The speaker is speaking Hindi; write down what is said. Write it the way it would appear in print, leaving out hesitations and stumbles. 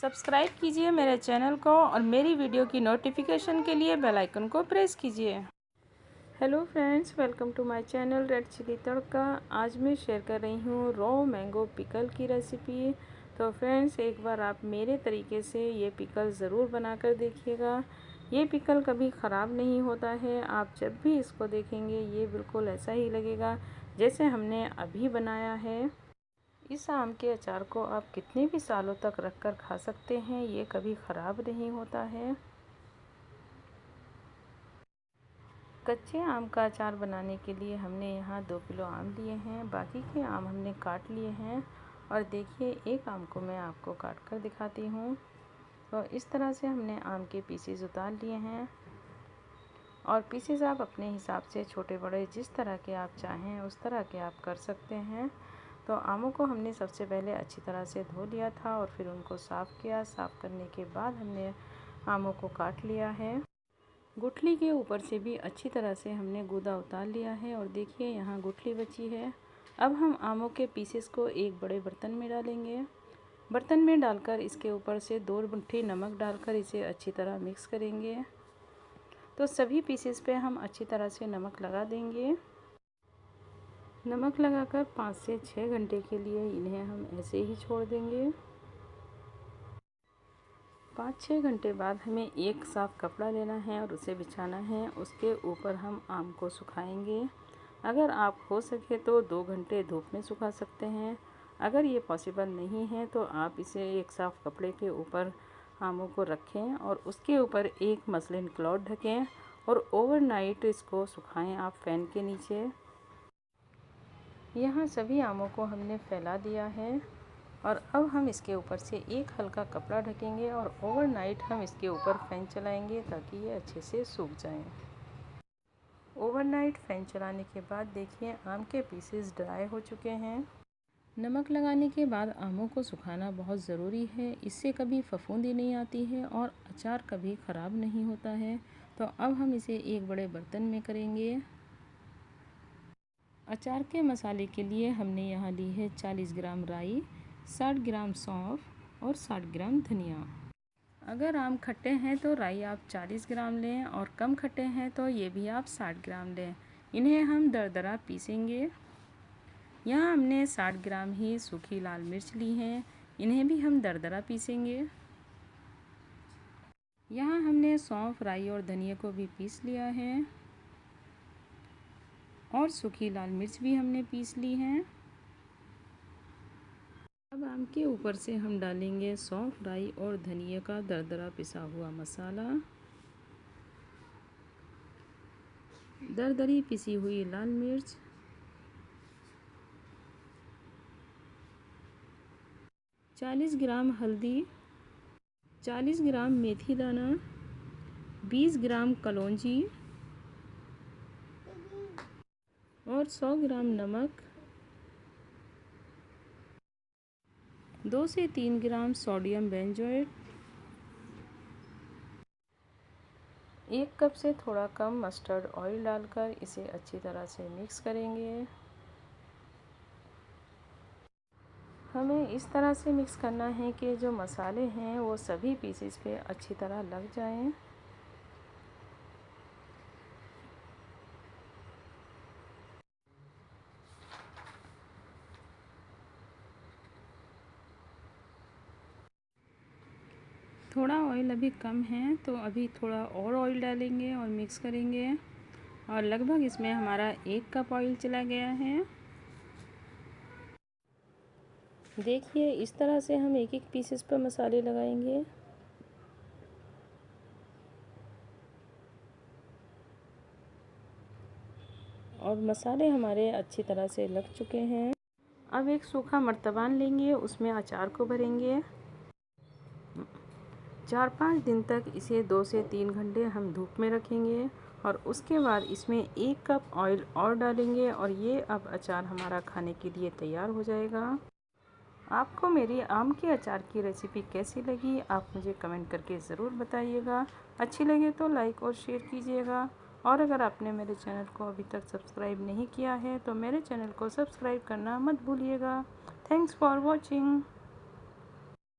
सब्सक्राइब कीजिए मेरे चैनल को और मेरी वीडियो की नोटिफिकेशन के लिए बेल आइकन को प्रेस कीजिए। Hello friends, welcome to my channel Red Chilli Tadka. आज मैं शेयर कर रही हूँ रॉ मैंगो पिकल की रेसिपी। तो फ्रेंड्स, एक बार आप मेरे तरीके से ये पिकल ज़रूर बनाकर देखिएगा। ये पिकल कभी ख़राब नहीं होता है। आप जब भी इसको देखेंगे ये बिल्कुल ऐसा ही लगेगा जैसे हमने अभी बनाया है। इस आम के अचार को आप कितने भी सालों तक रख कर खा सकते हैं, ये कभी ख़राब नहीं होता है। कच्चे आम का अचार बनाने के लिए हमने यहाँ 2 किलो आम लिए हैं। बाकी के आम हमने काट लिए हैं। और देखिए, एक आम को मैं आपको काट कर दिखाती हूँ। तो इस तरह से हमने आम के पीसेस उतार लिए हैं। और पीसेस आप अपने हिसाब से छोटे बड़े जिस तरह के आप चाहें उस तरह के आप कर सकते हैं। तो आमों को हमने सबसे पहले अच्छी तरह से धो लिया था और फिर उनको साफ़ किया। साफ़ करने के बाद हमने आमों को काट लिया है। गुठली के ऊपर से भी अच्छी तरह से हमने गूदा उतार लिया है। और देखिए, यहाँ गुठली बची है। अब हम आमों के पीसेस को एक बड़े बर्तन में डालेंगे। बर्तन में डालकर इसके ऊपर से 2 मुट्ठी नमक डालकर इसे अच्छी तरह मिक्स करेंगे। तो सभी पीसेस पे हम अच्छी तरह से नमक लगा देंगे। नमक लगाकर 5 से 6 घंटे के लिए इन्हें हम ऐसे ही छोड़ देंगे। 5-6 घंटे बाद हमें एक साफ़ कपड़ा लेना है और उसे बिछाना है। उसके ऊपर हम आम को सुखाएंगे। अगर आप हो सके तो 2 घंटे धूप में सुखा सकते हैं। अगर ये पॉसिबल नहीं है तो आप इसे एक साफ़ कपड़े के ऊपर आमों को रखें और उसके ऊपर एक मसलिन क्लॉथ ढकें और ओवरनाइट इसको सुखाएं आप फ़ैन के नीचे। यहाँ सभी आमों को हमने फैला दिया है और अब हम इसके ऊपर से एक हल्का कपड़ा ढकेंगे और ओवरनाइट हम इसके ऊपर फ़ैन चलाएंगे ताकि ये अच्छे से सूख जाएं। ओवरनाइट फ़ैन चलाने के बाद देखिए, आम के पीसेस ड्राई हो चुके हैं। नमक लगाने के बाद आमों को सुखाना बहुत ज़रूरी है। इससे कभी फफूंदी नहीं आती है और अचार कभी ख़राब नहीं होता है। तो अब हम इसे एक बड़े बर्तन में करेंगे। अचार के मसाले के लिए हमने यहाँ ली है 40 ग्राम राई, 60 ग्राम सौंफ और 60 ग्राम धनिया। अगर आम खट्टे हैं तो राई आप 40 ग्राम लें और कम खट्टे हैं तो ये भी आप 60 ग्राम लें। इन्हें हम दरदरा पीसेंगे। यहाँ हमने 60 ग्राम ही सूखी लाल मिर्च ली हैं। इन्हें भी हम दरदरा पीसेंगे। यहाँ हमने सौंफ, राई और धनिया को भी पीस लिया है और सूखी लाल मिर्च भी हमने पीस ली हैं। अब आम के ऊपर से हम डालेंगे सौंफ, राई और धनिया का दरदरा पिसा हुआ मसाला, दरदरी पिसी हुई लाल मिर्च, 40 ग्राम हल्दी, 40 ग्राम मेथी दाना, 20 ग्राम कलौंजी और 100 ग्राम नमक, 2 से 3 ग्राम सोडियम बेंजोएट, 1 कप से थोड़ा कम मस्टर्ड ऑयल डालकर इसे अच्छी तरह से मिक्स करेंगे। हमें इस तरह से मिक्स करना है कि जो मसाले हैं वो सभी पीसेस पे अच्छी तरह लग जाएं। थोड़ा ऑयल अभी कम है तो अभी थोड़ा और ऑयल डालेंगे और मिक्स करेंगे। और लगभग इसमें हमारा 1 कप ऑयल चला गया है। देखिए, इस तरह से हम एक एक पीसेस पर मसाले लगाएंगे। और मसाले हमारे अच्छी तरह से लग चुके हैं। अब एक सूखा मर्तबान लेंगे, उसमें अचार को भरेंगे। 4-5 दिन तक इसे 2 से 3 घंटे हम धूप में रखेंगे और उसके बाद इसमें 1 कप ऑयल और डालेंगे और ये अब अचार हमारा खाने के लिए तैयार हो जाएगा। आपको मेरी आम के अचार की रेसिपी कैसी लगी, आप मुझे कमेंट करके ज़रूर बताइएगा। अच्छी लगे तो लाइक और शेयर कीजिएगा। और अगर आपने मेरे चैनल को अभी तक सब्सक्राइब नहीं किया है तो मेरे चैनल को सब्सक्राइब करना मत भूलिएगा। Thanks for watching.